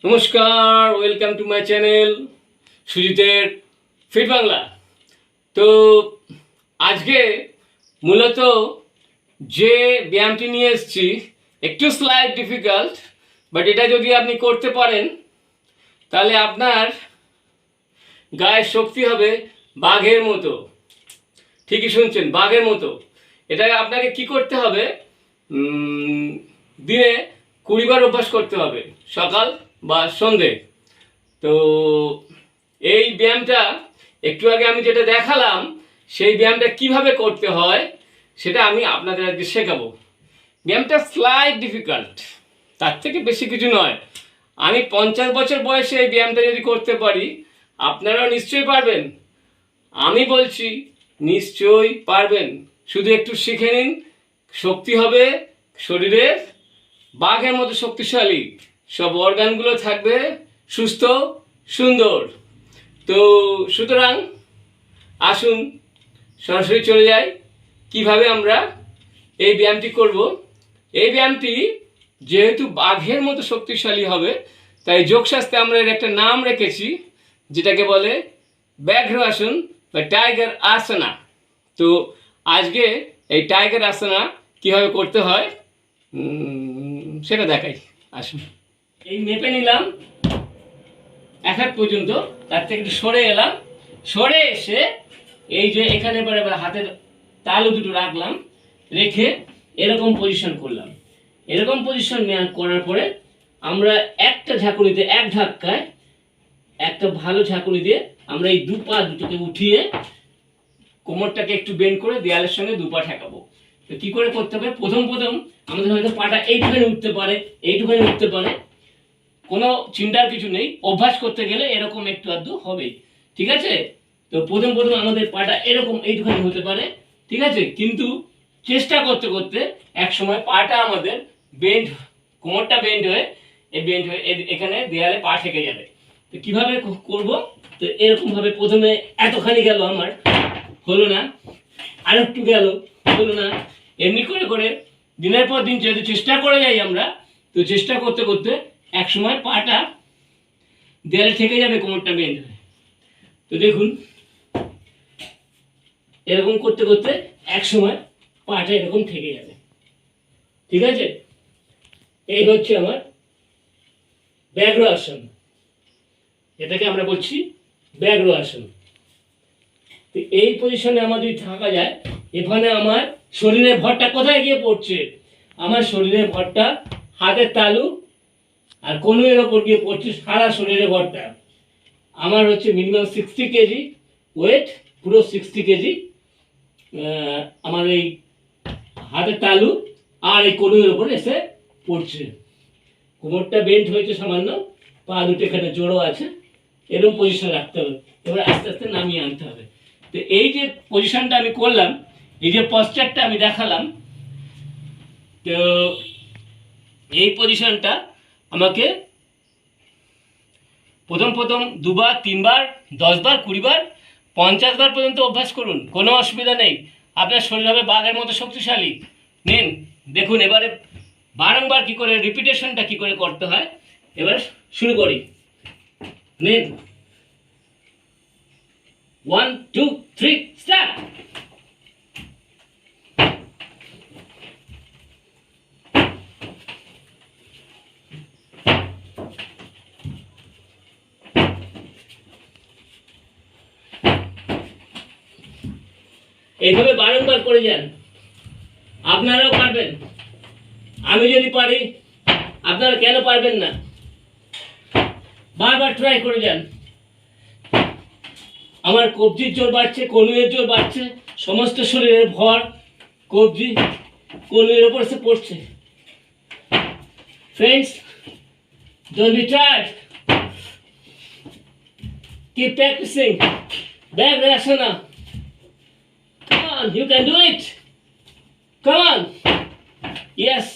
নমস্কার, welcome to my channel সুজিতের fit Bangla. তো আজকে মূলত যে ব্যায়ামটি নিয়ে এসেছি একটু স্লাইট ডিফিকাল্ট, বাট এটা যদি আপনি করতে পারেন তাহলে আপনার গায়ের শক্তি হবে বাঘের মতো। ঠিকই শুনছেন, বাঘের মতো। এটা আপনাকে কি করতে হবে, দিনে 20 বার অভ্যাস করতে হবে, সকাল বা সন্ধে। তো এই ব্যায়ামটা একটু আগে আমি যেটা দেখালাম, সেই ব্যায়ামটা কিভাবে করতে হয় সেটা আমি আপনাদের আজকে শেখাবো। ব্যায়ামটা স্লাইট ডিফিকাল্ট, তার থেকে বেশি কিছু নয়। আমি 50 বছর বয়সে এই ব্যায়ামটা যদি করতে পারি, আপনারাও নিশ্চয়ই পারবেন। আমি বলছি নিশ্চয়ই পারবেন, শুধু একটু শিখে নিন। শক্তি হবে শরীরের বাঘের মতো শক্তিশালী, সব অর্গানগুলো থাকবে সুস্থ সুন্দর। তো সুতরাং আসুন সরাসরি চলে যাই কিভাবে আমরা এই ব্যায়ামটি করব। এই ব্যায়ামটি যেহেতু বাঘের মতো শক্তিশালী হবে, তাই যোগশাস্ত্রে আমরা এর একটা নাম রেখেছি, যেটাকে বলে ব্যাঘ্র আসন বা টাইগার আসনা। তো আজকে এই টাইগার আসনা কীভাবে করতে হয় সেটা দেখাই। আসুন, এই মেপে নিলাম 1 হাত পর্যন্ত, তার থেকে একটু সরে এলাম, সরে এসে এই যে এখানে এবার হাতের তালু দুটো রাখলাম, রেখে এরকম পজিশন করলাম। এরকম পজিশন করার পরে আমরা একটা ঝাঁকুনিতে, এক ধাক্কায়, একটা ভালো ঝাঁকুনি দিয়ে আমরা এই পা দুটোকে উঠিয়ে কোমরটাকে একটু বেন্ড করে দেয়ালের সঙ্গে পা ঠেকাবো। তো কি করে করতে হবে, প্রথম আমাদের হয়তো পাটা এইটুখানি উঠতে পারে, এইটুখানি উঠতে পারে, কোনো চিন্তার কিছু নেই। অভ্যাস করতে গেলে এরকম একটু আধটু হবেই, ঠিক আছে? তো প্রথম আমাদের পাটা এরকম এইটুখানি হতে পারে, ঠিক আছে? কিন্তু চেষ্টা করতে করতে এক সময় পাটা আমাদের বেন্ড, কোমরটা বেন্ড হয়ে এখানে দেয়ালে পা ঠেকে যাবে। তো কিভাবে করব, তো এরকম ভাবে প্রথমে এতখানি গেল, আমার হলো না, আর একটু গেল, হলো না, এমনি করে করে দিনের পর দিন যদি চেষ্টা করে যাই আমরা, তো চেষ্টা করতে করতে এক সময় পাটা দেয়ালে ঠেকে যাবে, কোমরটা বেন্ড হয়ে। তো দেখুন, এরকম করতে করতে এক সময় পাটা এরকম ঠেকে যাবে, ঠিক আছে? এই হচ্ছে আমার ব্যাঘ্র আসন, এটাকে আমরা বলছি ব্যাঘ্র আসন। তো এই পজিশনে আমার যদি থাকা যায়, এখানে আমার শরীরের ভরটা কোথায় গিয়ে পড়ছে, আমার শরীরের ভরটা হাতের তালু আর কনুয়ের ওপর গিয়ে পড়ছে, সারা শরীরের ভরটা। আমার হচ্ছে মিনিমাম 60 কেজি ওয়েট, পুরো 60 কেজি আমার এই হাতের তালু আর এই কনুয়ের ওপর এসে পড়ছে। কোমরটা বেন্ড হয়েছে সামান্য, পা দুটো এখানে জোড়ো আছে, এরকম পজিশন রাখতে হবে। এবার আস্তে আস্তে নামিয়ে আনতে হবে। তো এই যে পজিশনটা আমি করলাম, এই যে পশ্চারটা আমি দেখালাম, তো এই পজিশনটা আমাকে প্রথম 2 বার, 3 বার, 10 বার, 20 বার, 50 বার পর্যন্ত অভ্যাস করুন, কোনো অসুবিধা নেই। আপনার শরীর হবে বাঘের মতো শক্তিশালী। নিন, দেখুন এবারে বারংবার কি করে, রিপিটেশনটা কি করে করতে হয়। এবার শুরু করি। নিন, 1 2 3 স্টার্ট। এইভাবে বারংবার করে যান, আপনারাও পারবেন। আমি যদি পারি, আপনারা কেন পারবেন না? বারবার ট্রাই করে যান। আমার কবজির জোর বাড়ছে, কনুয়ের জোর বাড়ছে, সমস্ত শরীরের ভর কবজি কনুয়ের উপর এসে পড়ছে। Friends, don't be tired. Keep practicing. Bhagra Asana. Come on, you can do it. Come on. Yes.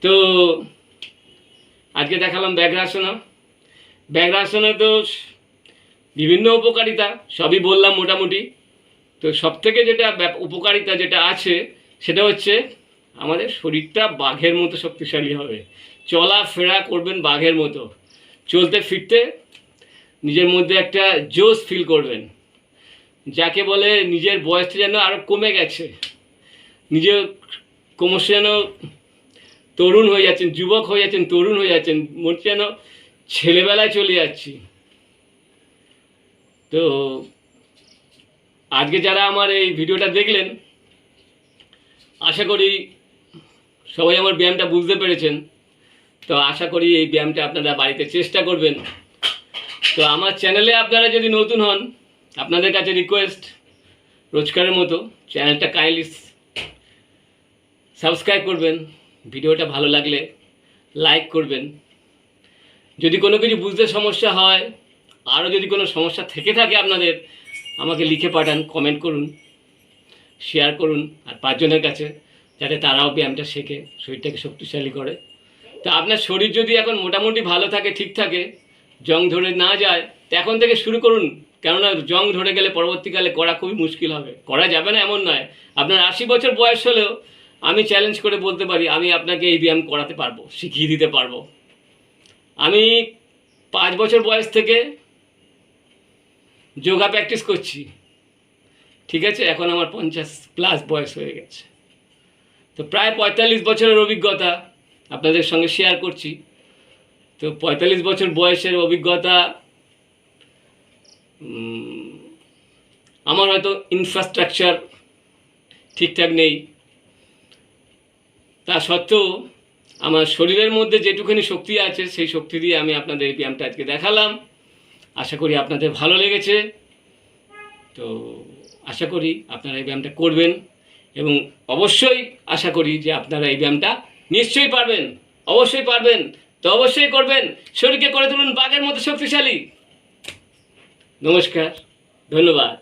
তো আজকে দেখালাম ব্যাঘ্রাসনা। ব্যাঘ্রাসনে তো বিভিন্ন উপকারিতা সবই বললাম মোটামুটি। তো সবথেকে যেটা উপকারিতা যেটা আছে সেটা হচ্ছে আমাদের শরীরটা বাঘের মতো শক্তিশালী হবে, চলাফেরা করবেন বাঘের মতো, চলতে ফিরতে নিজের মধ্যে একটা জোশ ফিল করবেন, যাকে বলে নিজের বয়সটা যেন আরও কমে গেছে, নিজে ক্রমশ যেন তরুণ হয়ে যাচ্ছেন, যুবক হয়ে যাচ্ছেন, তরুণ হয়ে যাচ্ছেন, মনে যেন ছেলেবেলায় চলে যাচ্ছি। তো আজকে যারা আমার এই ভিডিওটা দেখলেন, আশা করি সবাই আমার ব্যায়ামটা বুঝতে পেরেছেন। তো আশা করি এই ব্যায়ামটা আপনারা বাড়িতে চেষ্টা করবেন। তো আমার চ্যানেলে আপনারা যদি নতুন হন, আপনাদের কাছে রিকোয়েস্ট রোজকারের মতো চ্যানেলটা কাইন্ডলি সাবস্ক্রাইব করবেন, ভিডিওটা ভালো লাগলে লাইক করবেন। যদি কোনো কিছু বুঝতে সমস্যা হয়, আরও যদি কোনো সমস্যা থেকে থাকে আপনাদের, আমাকে লিখে পাঠান, কমেন্ট করুন, শেয়ার করুন আর 5 জনের কাছে, যাতে তারাও ব্যায়ামটা শেখে, শরীরটাকে শক্তিশালী করে। তো আপনার শরীর যদি এখন মোটামুটি ভালো থাকে, ঠিক থাকে, জং ধরে না যায়, তো এখন থেকে শুরু করুন। কেননা জং ধরে গেলে পরবর্তীকালে করা খুবই মুশকিল হবে। করা যাবে না এমন নয়, আপনার 80 বছর বয়স হলেও আমি চ্যালেঞ্জ করে বলতে পারি আমি আপনাকে এই ব্যায়াম করাতে পারবো, শিখিয়ে দিতে পারবো। আমি 5 বছর বয়স থেকে যোগা প্র্যাকটিস করছি, ঠিক আছে? এখন আমার 50+ বয়স হয়ে গেছে। তো প্রায় 45 বছরের অভিজ্ঞতা আপনাদের সঙ্গে শেয়ার করছি। তো 45 বছর বয়সের অভিজ্ঞতা, আমার হয়তো ইনফ্রাস্ট্রাকচার ঠিকঠাক নেই, তা সত্ত্বেও আমার শরীরের মধ্যে যেটুখানি শক্তি আছে সেই শক্তি দিয়ে আমি আপনাদের এই ব্যায়ামটা আজকে দেখালাম। আশা করি আপনাদের ভালো লেগেছে। তো আশা করি আপনারা এই ব্যায়ামটা করবেন এবং অবশ্যই আশা করি যে আপনারা এই ব্যায়ামটা নিশ্চয়ই পারবেন, অবশ্যই পারবেন। তো অবশ্যই করবেন, শরীরকে করে তুলুন বাঘের মতো শক্তিশালী। নমস্কার, ধন্যবাদ।